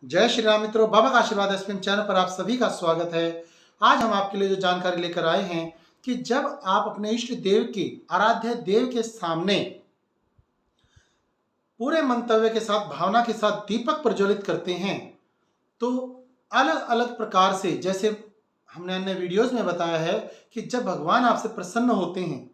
जय श्री राम मित्रों, बाबा का आशीर्वाद एसपीएम चैनल पर आप सभी का स्वागत है। आज हम आपके लिए जो जानकारी लेकर आए हैं कि जब आप अपने इष्ट देव के आराध्य देव के सामने पूरे मंतव्य के साथ, भावना के साथ दीपक प्रज्वलित करते हैं तो अलग अलग प्रकार से, जैसे हमने अन्य वीडियोस में बताया है कि जब भगवान आपसे प्रसन्न होते हैं,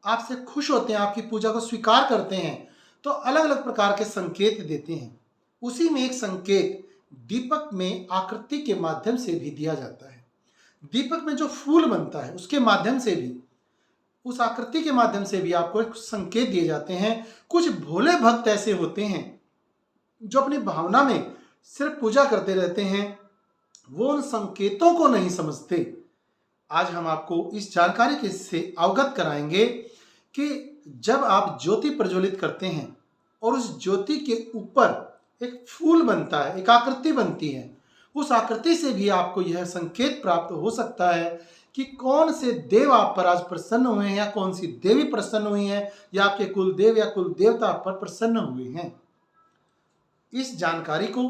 आपसे खुश होते हैं, आपकी पूजा को स्वीकार करते हैं तो अलग अलग प्रकार के संकेत देते हैं। उसी में एक संकेत दीपक में आकृति के माध्यम से भी दिया जाता है। दीपक में जो फूल बनता है उसके माध्यम से भी, उस आकृति के माध्यम से भी आपको एक संकेत दिए जाते हैं। कुछ भोले भक्त ऐसे होते हैं जो अपनी भावना में सिर्फ पूजा करते रहते हैं, वो उन संकेतों को नहीं समझते। आज हम आपको इस जानकारी के से अवगत कराएंगे कि जब आप ज्योति प्रज्वलित करते हैं और उस ज्योति के ऊपर एक फूल बनता है, एक आकृति बनती है, उस आकृति से भी आपको यह संकेत प्राप्त हो सकता है कि कौन से देव आप पर आज प्रसन्न हुए हैं, या कौन सी देवी प्रसन्न हुई है, या आपके कुल देव या कुल देवता आप पर प्रसन्न हुए हैं। इस जानकारी को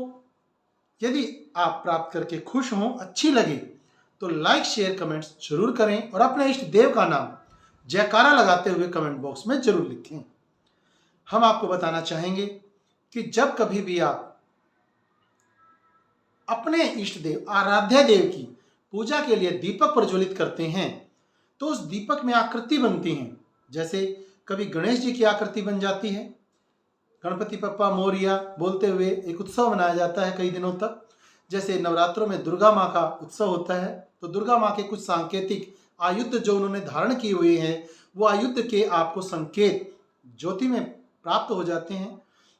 यदि आप प्राप्त करके खुश हों, अच्छी लगे तो लाइक शेयर कमेंट्स जरूर करें और अपने इष्ट देव का नाम जयकारा लगाते हुए कमेंट बॉक्स में जरूर लिखें। हम आपको बताना चाहेंगे कि जब कभी भी आप अपने इष्ट देव, आराध्य देव की पूजा के लिए दीपक प्रज्वलित करते हैं तो उस दीपक में आकृति बनती हैं। जैसे कभी गणेश जी की आकृति बन जाती है, गणपति बप्पा मोरिया बोलते हुए एक उत्सव मनाया जाता है कई दिनों तक। जैसे नवरात्रों में दुर्गा माँ का उत्सव होता है तो दुर्गा माँ के कुछ सांकेतिक आयुध जो उन्होंने धारण किए हुए हैं, वो आयुध के आपको संकेत ज्योति में प्राप्त हो जाते हैं।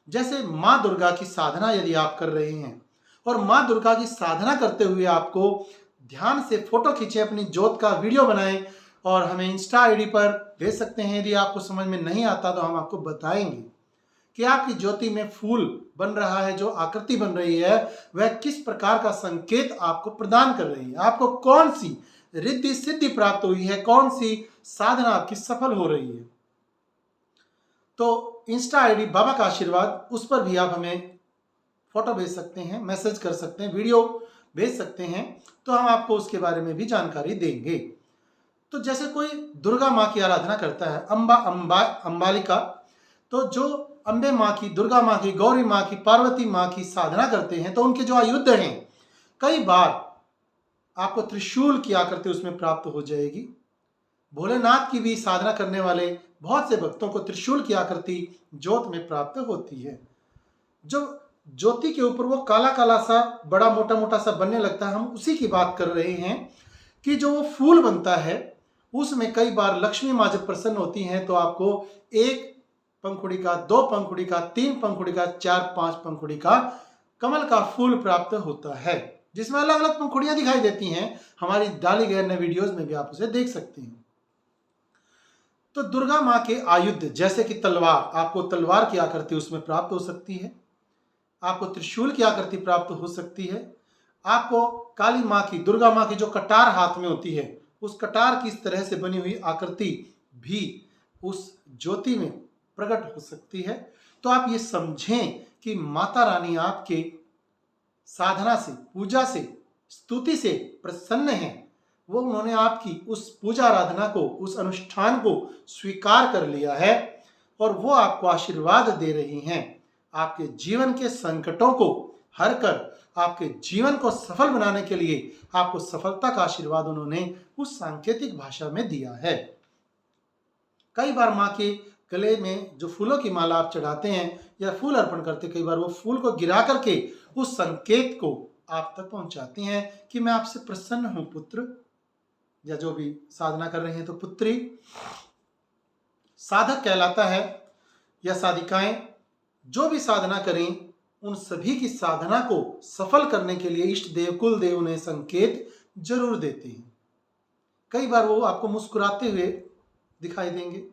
जैसे माँ दुर्गा की साधना यदि आप कर रहे हैं और माँ दुर्गा की साधना करते हुए आपको ध्यान से फोटो खींचे, अपनी ज्योत का वीडियो बनाएं और हमें इंस्टा आईडी पर भेज सकते हैं। यदि आपको समझ में नहीं आता तो हम आपको बताएंगे कि आपकी ज्योति में फूल बन रहा है, जो आकृति बन रही है वह किस प्रकार का संकेत आपको प्रदान कर रही है, आपको कौन सी रिद्धि सिद्धि प्राप्त हुई है, कौन सी साधना आपकी सफल हो रही है। तो इंस्टा आईडी बाबा का आशीर्वाद, उस पर भी आप हमें फोटो भेज सकते हैं, मैसेज कर सकते हैं, वीडियो भेज सकते हैं, तो हम आपको उसके बारे में भी जानकारी देंगे। तो जैसे कोई दुर्गा माँ की आराधना करता है, अंबालिका, तो जो अम्बे माँ की, दुर्गा माँ की, गौरी माँ की, पार्वती माँ की साधना करते हैं तो उनके जो आयुध हैं, कई बार आपको त्रिशूल की आकृति उसमें प्राप्त हो जाएगी। भोलेनाथ की भी साधना करने वाले बहुत से भक्तों को त्रिशूल की आकृति ज्योत में प्राप्त होती है। जो ज्योति के ऊपर वो काला काला सा, बड़ा मोटा मोटा सा बनने लगता है, हम उसी की बात कर रहे हैं कि जो वो फूल बनता है उसमें कई बार लक्ष्मी माँ जब प्रसन्न होती हैं तो आपको एक पंखुड़ी का, दो पंखुड़ी का, तीन पंखुड़ी का, चार पांच पंखुड़ी का कमल का फूल प्राप्त होता है, जिसमें अलग अलग पंखुड़ियां दिखाई देती हैं। हमारी डाली गई अन्य वीडियोस में भी आप उसे देख सकते हैं। तो दुर्गा माँ के आयुध जैसे कि तलवार, आपको तलवार की आकृति उसमें प्राप्त हो सकती है, आपको त्रिशूल की आकृति प्राप्त हो सकती है, आपको काली माँ की, दुर्गा माँ की जो कटार हाथ में होती है, उस कटार की इस तरह से बनी हुई आकृति भी उस ज्योति में प्रकट हो सकती है। तो आप ये समझें कि माता रानी आपके साधना से, पूजा से, स्तुति से प्रसन्न हैं। वो उन्होंने आपकी उस पूजा आराधना को, उस अनुष्ठान को स्वीकार कर लिया है और वो आपको आशीर्वाद दे रही हैं। आपके जीवन के संकटों को हर कर आपके जीवन को सफल बनाने के लिए आपको सफलता का आशीर्वाद उन्होंने उस सांकेतिक भाषा में दिया है। कई बार माँ के गले में जो फूलों की माला आप चढ़ाते हैं या फूल अर्पण करते, कई बार वो फूल को गिरा करके उस संकेत को आप तक पहुंचाती हैं कि मैं आपसे प्रसन्न हूं पुत्र, या जो भी साधना कर रहे हैं तो पुत्री। साधक कहलाता है या साधिकाएं जो भी साधना करें, उन सभी की साधना को सफल करने के लिए इष्ट देव, कुल देव उन्हें संकेत जरूर देते हैं। कई बार वो आपको मुस्कुराते हुए दिखाई देंगे।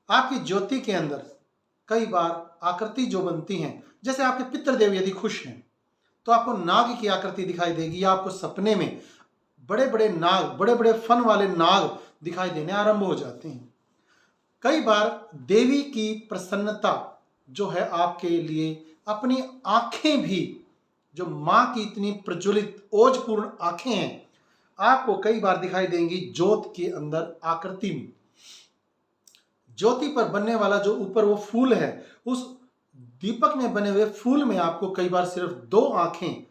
आपकी ज्योति के अंदर कई बार आकृति जो बनती हैं, जैसे आपके पितृदेव यदि खुश हैं तो आपको नाग की आकृति दिखाई देगी, या आपको सपने में बड़े बड़े नाग, बड़े बड़े फन वाले नाग दिखाई देने आरंभ हो जाते हैं। कई बार देवी की प्रसन्नता जो है आपके लिए अपनी आंखें भी जो माँ की इतनी प्रज्वलित ओजपूर्ण आंखें हैं, आपको कई बार दिखाई देंगी ज्योत के अंदर आकृति में। ज्योति पर बनने वाला जो ऊपर वो फूल है, उस दीपक में बने हुए फूल में आपको कई बार सिर्फ 2 आंखें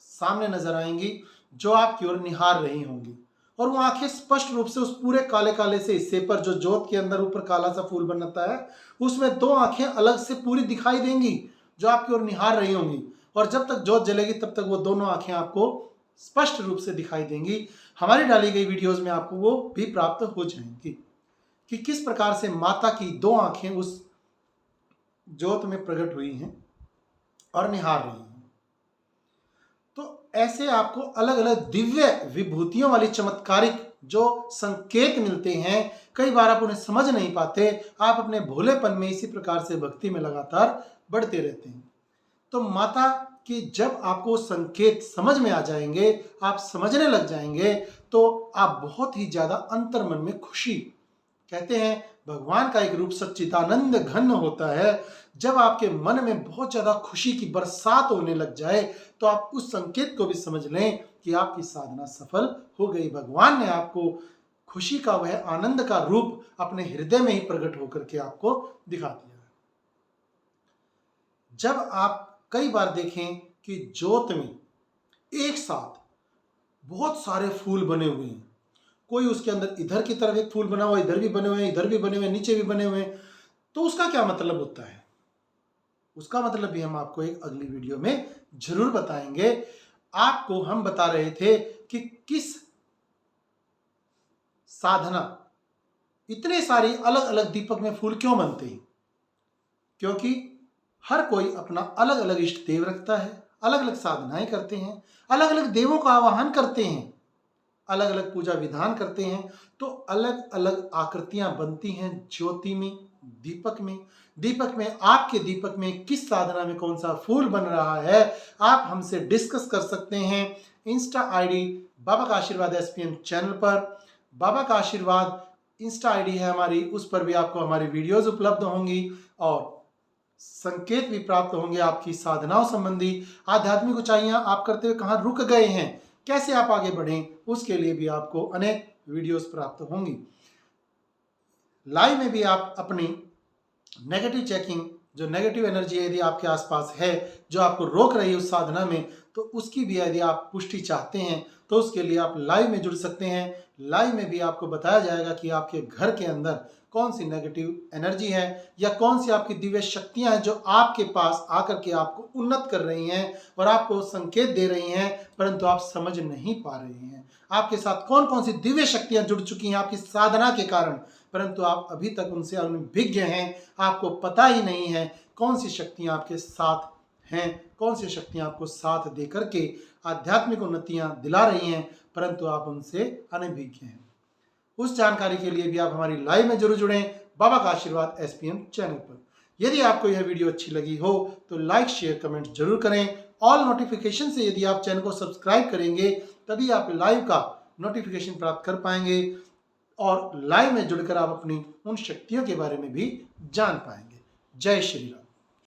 सामने नजर आएंगी जो आपकी ओर निहार रही होंगी, और वो आंखें स्पष्ट रूप से उस पूरे काले काले से हिस्से पर, जो ज्योत के अंदर ऊपर काला सा फूल बनता है, उसमें 2 आंखें अलग से पूरी दिखाई देंगी जो आपकी ओर निहार रही होंगी। और जब तक ज्योत जलेगी तब तक वो दोनों आंखें आपको स्पष्ट रूप से दिखाई देंगी। हमारी डाली गई वीडियोस में आपको वो भी प्राप्त हो जाएंगी कि किस प्रकार से माता की 2 आंखें उस ज्योत में प्रकट हुई हैं और निहार रही हैं। तो ऐसे आपको अलग अलग दिव्य विभूतियों वाली चमत्कारिक जो संकेत मिलते हैं, कई बार आप उन्हें समझ नहीं पाते, आप अपने भोलेपन में इसी प्रकार से भक्ति में लगातार बढ़ते रहते हैं। तो माता कि जब आपको संकेत समझ में आ जाएंगे, आप समझने लग जाएंगे, तो आप बहुत ही ज्यादा अंतर्मन में खुशी, कहते हैं भगवान का एक रूप सच्चिदानंद घन होता है। जब आपके मन में बहुत ज्यादा खुशी की बरसात होने लग जाए, तो आप उस संकेत को भी समझ लें कि आपकी साधना सफल हो गई। भगवान ने आपको खुशी का वह आनंद का रूप अपने हृदय में ही प्रकट होकर के आपको दिखा दिया। जब आप कई बार देखें कि ज्योत में एक साथ बहुत सारे फूल बने हुए हैं, कोई उसके अंदर इधर की तरफ एक फूल बना हुआ, इधर भी बने हुए हैं, इधर भी बने हुए हैं, नीचे भी बने हुए हैं, तो उसका क्या मतलब होता है? उसका मतलब भी हम आपको एक अगली वीडियो में जरूर बताएंगे। आपको हम बता रहे थे कि किस साधना इतने सारी अलग अलग दीपक में फूल क्यों बनते हैं, क्योंकि हर कोई अपना अलग अलग इष्ट देव रखता है, अलग अलग साधनाएं करते हैं, अलग अलग देवों का आवाहन करते हैं, अलग अलग पूजा विधान करते हैं, तो अलग अलग आकृतियां बनती हैं ज्योति में, दीपक में। दीपक में, आपके दीपक में किस साधना में कौन सा फूल बन रहा है, आप हमसे डिस्कस कर सकते हैं इंस्टा आईडी बाबा का आशीर्वाद एसपीएम चैनल पर। बाबा का आशीर्वाद इंस्टा आईडी है हमारी, उस पर भी आपको हमारी वीडियोज उपलब्ध होंगी और संकेत भी प्राप्त होंगे आपकी साधनाओं संबंधी। आध्यात्मिक ऊंचाइयां आप करते हुए कहां रुक गए हैं, कैसे आप आगे बढ़ें, उसके लिए भी आपको अनेक वीडियोस प्राप्त होंगी। लाइव में भी आप अपनी नेगेटिव चेकिंग, जो नेगेटिव एनर्जी यदि आपके आसपास है जो आपको रोक रही है उस साधना में, तो उसकी भी यदि आप पुष्टि चाहते हैं तो उसके लिए आप लाइव में जुड़ सकते हैं। लाइव में भी आपको बताया जाएगा कि आपके घर के अंदर कौन सी नेगेटिव एनर्जी है या कौन सी आपकी दिव्य शक्तियां हैं जो आपके पास आकर के आपको उन्नत कर रही हैं और आपको संकेत दे रही हैं, परंतु आप समझ नहीं पा रहे हैं। आपके साथ कौन कौन सी दिव्य शक्तियां जुड़ चुकी हैं आपकी साधना के कारण, परंतु आप अभी तक उनसे अनभिज्ञ हैं, आपको पता ही नहीं है कौन सी शक्तियां आपके साथ हैं, कौन सी शक्तियां आपको साथ दे करके आध्यात्मिक उन्नतियां दिला रही हैं, परंतु आप उनसे अनभिज्ञ हैं। उस जानकारी के लिए भी आप हमारी लाइव में जरूर जुड़ें बाबा का आशीर्वाद एसपीएम चैनल पर। यदि आपको यह वीडियो अच्छी लगी हो तो लाइक शेयर कमेंट जरूर करें। ऑल नोटिफिकेशन से यदि आप चैनल को सब्सक्राइब करेंगे तभी आप लाइव का नोटिफिकेशन प्राप्त कर पाएंगे और लाइव में जुड़कर आप अपनी उन शक्तियों के बारे में भी जान पाएंगे। जय श्री राम।